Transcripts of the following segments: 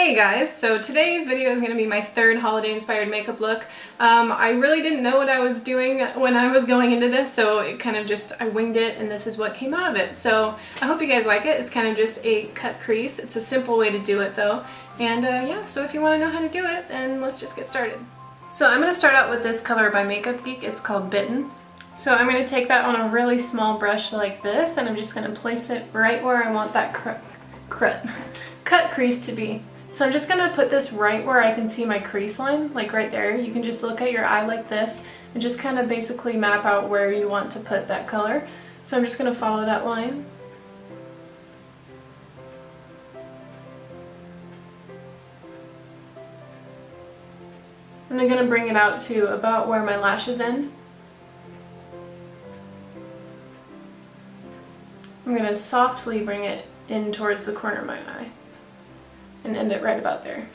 Hey guys, so today's video is going to be my third holiday inspired makeup look. I really didn't know what I was doing when I was going into this, so it kind of just, I winged it and this is what came out of it. So I hope you guys like it. It's kind of just a cut crease. It's a simple way to do it though. And yeah, so if you want to know how to do it, then let's just get started. So I'm going to start out with this color by Makeup Geek. It's called Bitten. So I'm going to take that on a really small brush like this, and I'm just going to place it right where I want that cut crease to be. So I'm just going to put this right where I can see my crease line, like right there. You can just look at your eye like this and just kind of basically map out where you want to put that color. So I'm just going to follow that line. And I'm going to bring it out to about where my lashes end. I'm going to softly bring it in towards the corner of my eye and end it right about there.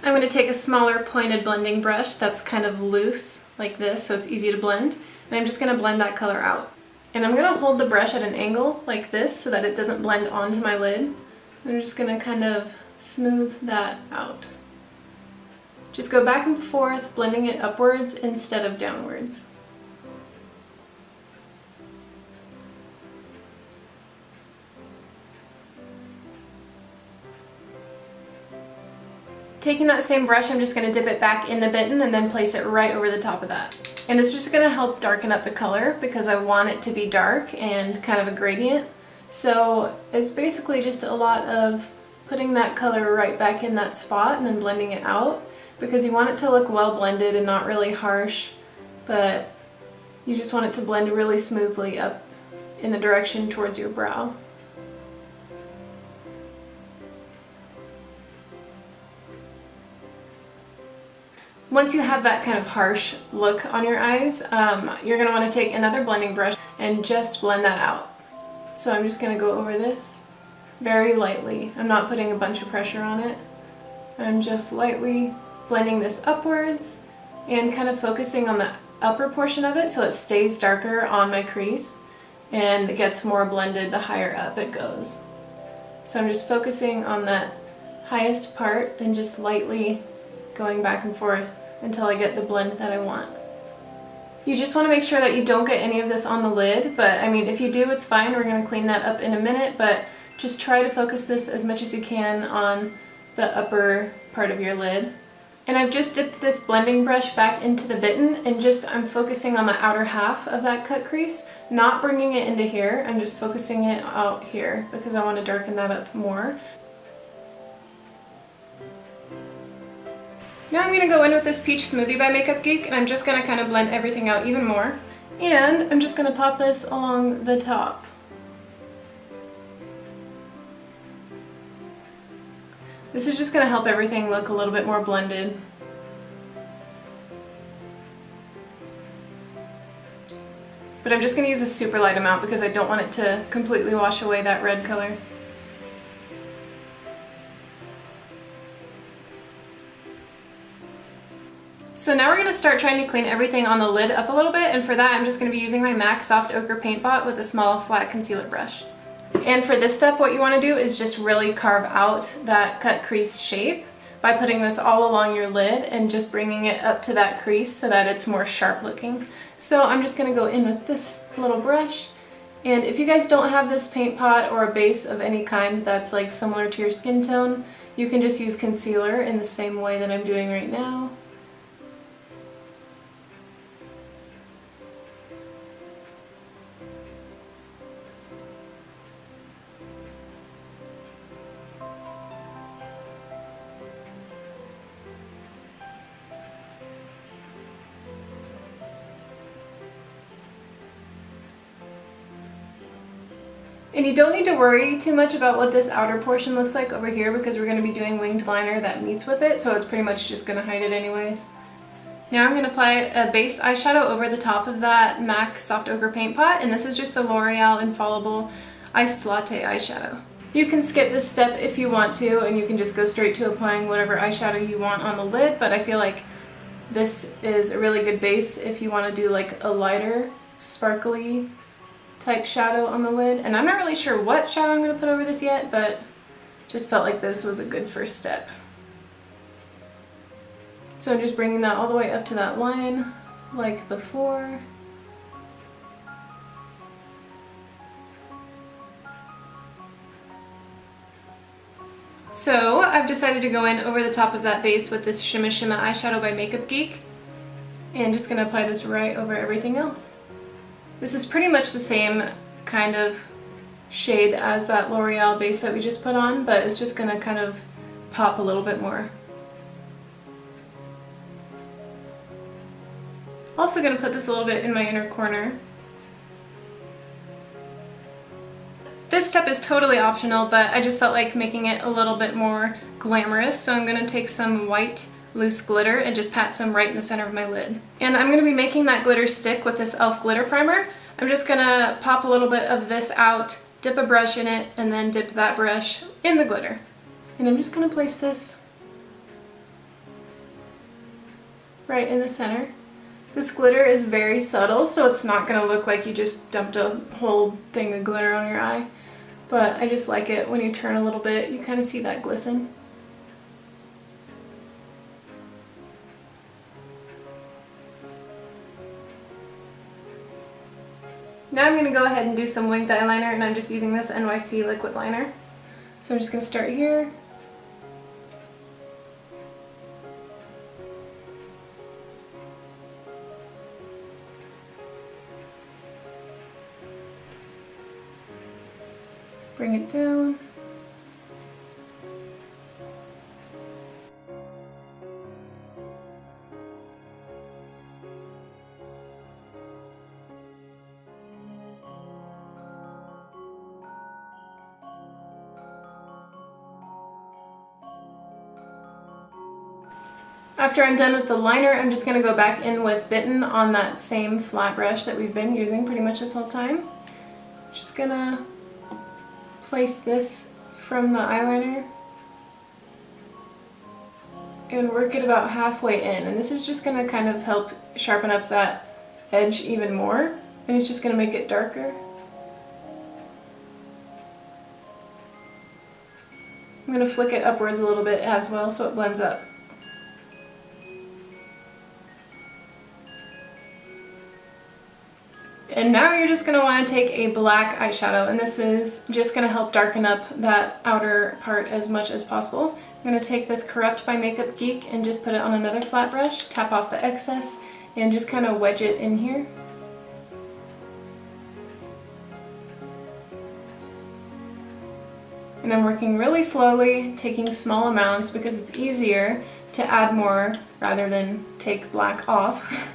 I'm going to take a smaller pointed blending brush that's kind of loose like this so it's easy to blend, and I'm just going to blend that color out. And I'm going to hold the brush at an angle like this so that it doesn't blend onto my lid. I'm just going to kind of smooth that out. Just go back and forth, blending it upwards instead of downwards. Taking that same brush, I'm just going to dip it back in the Bitten and then place it right over the top of that. And it's just going to help darken up the color because I want it to be dark and kind of a gradient. So it's basically just a lot of putting that color right back in that spot and then blending it out, because you want it to look well blended and not really harsh, but you just want it to blend really smoothly up in the direction towards your brow. Once you have that kind of harsh look on your eyes, you're going to want to take another blending brush and just blend that out. So I'm just going to go over this very lightly. I'm not putting a bunch of pressure on it. I'm just lightly blending this upwards and kind of focusing on the upper portion of it so it stays darker on my crease and it gets more blended the higher up it goes. So I'm just focusing on that highest part and just lightly going back and forth until I get the blend that I want. You just want to make sure that you don't get any of this on the lid, but I mean, if you do, it's fine. We're going to clean that up in a minute, but just try to focus this as much as you can on the upper part of your lid. And I've just dipped this blending brush back into the Bitten and I'm focusing on the outer half of that cut crease, not bringing it into here. I'm just focusing it out here because I want to darken that up more. Now I'm going to go in with this Peach Smoothie by Makeup Geek, and I'm just going to kind of blend everything out even more. And I'm just going to pop this along the top. This is just going to help everything look a little bit more blended. But I'm just going to use a super light amount because I don't want it to completely wash away that red color. So now we're going to start trying to clean everything on the lid up a little bit, and for that I'm just going to be using my MAC Soft Ochre Paint Pot with a small flat concealer brush. And for this step, what you want to do is just really carve out that cut crease shape by putting this all along your lid and just bringing it up to that crease so that it's more sharp looking. So I'm just going to go in with this little brush, and if you guys don't have this paint pot or a base of any kind that's like similar to your skin tone, you can just use concealer in the same way that I'm doing right now. And you don't need to worry too much about what this outer portion looks like over here because we're going to be doing winged liner that meets with it, so it's pretty much just going to hide it anyways. Now I'm going to apply a base eyeshadow over the top of that MAC Soft Ochre Paint Pot, and this is just the L'Oreal Infallible Iced Latte eyeshadow. You can skip this step if you want to, and you can just go straight to applying whatever eyeshadow you want on the lid, but I feel like this is a really good base if you want to do like a lighter, sparkly type shadow on the lid. And I'm not really sure what shadow I'm going to put over this yet, but just felt like this was a good first step. So I'm just bringing that all the way up to that line like before. So I've decided to go in over the top of that base with this Shimma Shimma eyeshadow by Makeup Geek, and just gonna apply this right over everything else. This is pretty much the same kind of shade as that L'Oreal base that we just put on, but it's just gonna kind of pop a little bit more. Also gonna put this a little bit in my inner corner. This step is totally optional, but I just felt like making it a little bit more glamorous, so I'm gonna take some white loose glitter and just pat some right in the center of my lid. And I'm gonna be making that glitter stick with this e.l.f. glitter primer. I'm just gonna pop a little bit of this out, dip a brush in it, and then dip that brush in the glitter. And I'm just gonna place this right in the center. This glitter is very subtle, so it's not gonna look like you just dumped a whole thing of glitter on your eye. But I just like it when you turn a little bit, you kind of see that glisten. Now I'm going to go ahead and do some winged eyeliner, and I'm just using this NYC liquid liner. So I'm just going to start here. Bring it down. After I'm done with the liner, I'm just going to go back in with Bitten on that same flat brush that we've been using pretty much this whole time. Just gonna place this from the eyeliner and work it about halfway in, and this is just going to kind of help sharpen up that edge even more, and it's just going to make it darker. I'm going to flick it upwards a little bit as well so it blends up. And now you're just going to want to take a black eyeshadow, and this is just going to help darken up that outer part as much as possible. I'm going to take this Corrupt by Makeup Geek and just put it on another flat brush, tap off the excess, and just kind of wedge it in here. And I'm working really slowly, taking small amounts because it's easier to add more rather than take black off.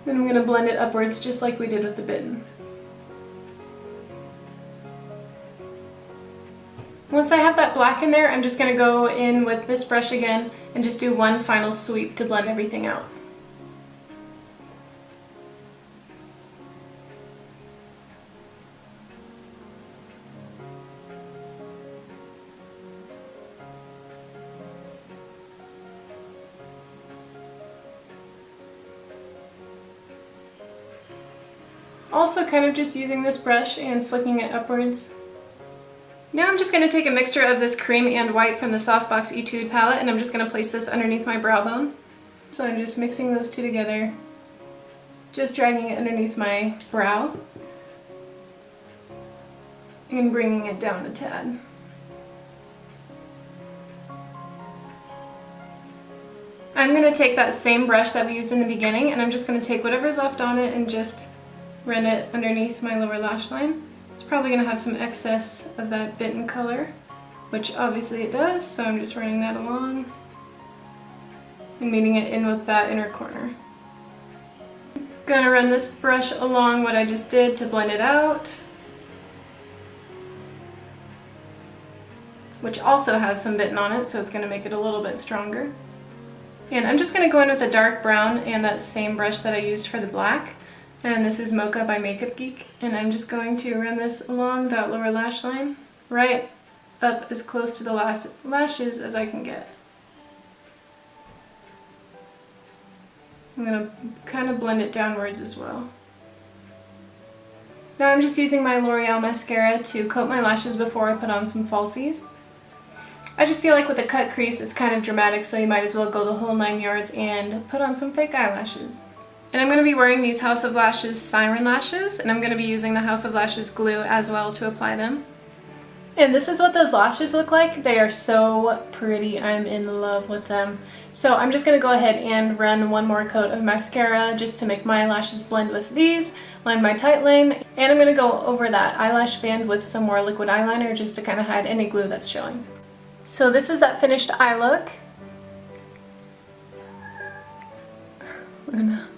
Then I'm going to blend it upwards just like we did with the Bitten. Once I have that black in there, I'm just going to go in with this brush again and just do one final sweep to blend everything out. Also kind of just using this brush and flicking it upwards. Now I'm just going to take a mixture of this cream and white from the Saucebox Etude palette, and I'm just going to place this underneath my brow bone. So I'm just mixing those two together, just dragging it underneath my brow and bringing it down a tad. I'm going to take that same brush that we used in the beginning, and I'm just going to take whatever's left on it and just run it underneath my lower lash line. It's probably going to have some excess of that Bitten color, which obviously it does, so I'm just running that along and meeting it in with that inner corner. Gonna run this brush along what I just did to blend it out, which also has some Bitten on it, so it's going to make it a little bit stronger. And I'm just going to go in with a dark brown and that same brush that I used for the black. And this is Mocha by Makeup Geek, and I'm just going to run this along that lower lash line, right up as close to the lashes as I can get. I'm going to kind of blend it downwards as well. Now I'm just using my L'Oreal mascara to coat my lashes before I put on some falsies. I just feel like with a cut crease it's kind of dramatic, so you might as well go the whole 9 yards and put on some fake eyelashes. And I'm going to be wearing these House of Lashes Siren Lashes, and I'm going to be using the House of Lashes glue as well to apply them. And this is what those lashes look like. They are so pretty. I'm in love with them. So I'm just going to go ahead and run one more coat of mascara just to make my lashes blend with these, line my tight line, and I'm going to go over that eyelash band with some more liquid eyeliner just to kind of hide any glue that's showing. So this is that finished eye look.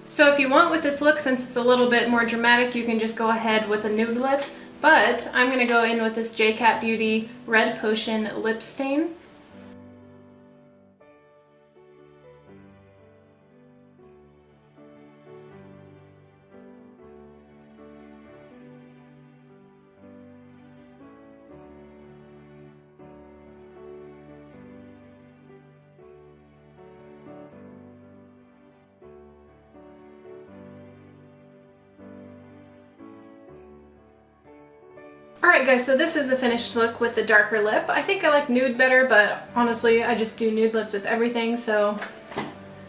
So if you want with this look, since it's a little bit more dramatic, you can just go ahead with a nude lip. But I'm going to go in with this JCat Beauty Red Potion Lip Stain. Alright guys, so this is the finished look with the darker lip. I think I like nude better, but honestly I just do nude lips with everything, so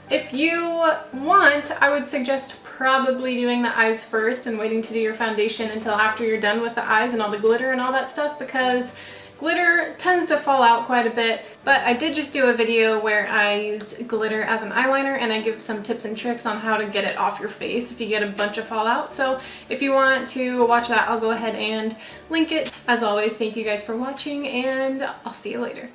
if you want, I would suggest probably doing the eyes first and waiting to do your foundation until after you're done with the eyes and all the glitter and all that stuff, because glitter tends to fall out quite a bit. But I did just do a video where I used glitter as an eyeliner, and I give some tips and tricks on how to get it off your face if you get a bunch of fallout. So if you want to watch that, I'll go ahead and link it. As always, thank you guys for watching, and I'll see you later.